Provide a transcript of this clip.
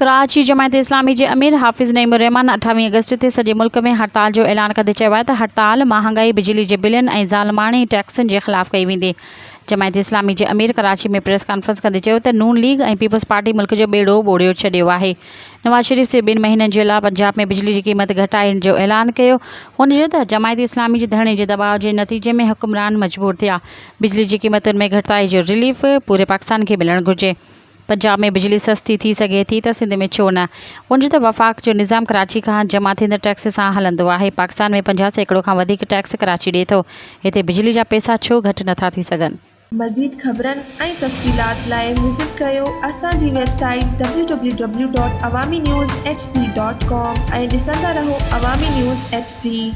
कराची जमायत इस्लामी जे अमीर हाफ़िज़ नईम रहमान 28 अगस्त ते सॼे मुल्क में हड़ताल जो ऐलान कंदे चयो आहे त हड़ताल महांगाई बिजली जे बिलनि ऐं ज़ालमाणी टैक्सनि जे ख़िलाफ़ कई वेंदी। जमायत इस्लामी जे अमीर कराची में प्रेस कॉन्फ्रेंस कंदे चयो त नून लीग ऐं पीपल्स पार्टी मुल्क जो ॿेड़ो ॿोड़ियो छॾियो आहे। नवाज़ शरीफ़ जे 2 महीननि जे लाइ पंजाब में बिजली जी क़ीमत घटाइण जो ऐलान कयो। हुन चयो त जमायत इस्लामी जे धरणे जे दबाव जे नतीजे में हुक्मरान मजबूर थिया। बिजली जी क़ीमतुनि में घटिताई जो रिलीफ पूरे पाकिस्तान खे मिलणु घुरिजे। पंजाब में बिजली सस्ती थी सघे थी त सिंध में छो न। हुन त वफ़ाक़ जो निज़ाम कराची खां जमा थींदड़ टैक्स सां हलंदो आहे। पाकिस्तान में 50 सैकड़ो खां वधीक टैक्स कराची ॾिए थो। हिते बिजली जा पैसा छो घटि नथा थी सघनि। मज़ीद ख़बरनि ऐं तफ़सीलात लाइ विज़िट कयो असांजी वेबसाइट www.awamiNewsHD.com ऐं ॾिसंदा रहो अवामी न्यूज़ HD।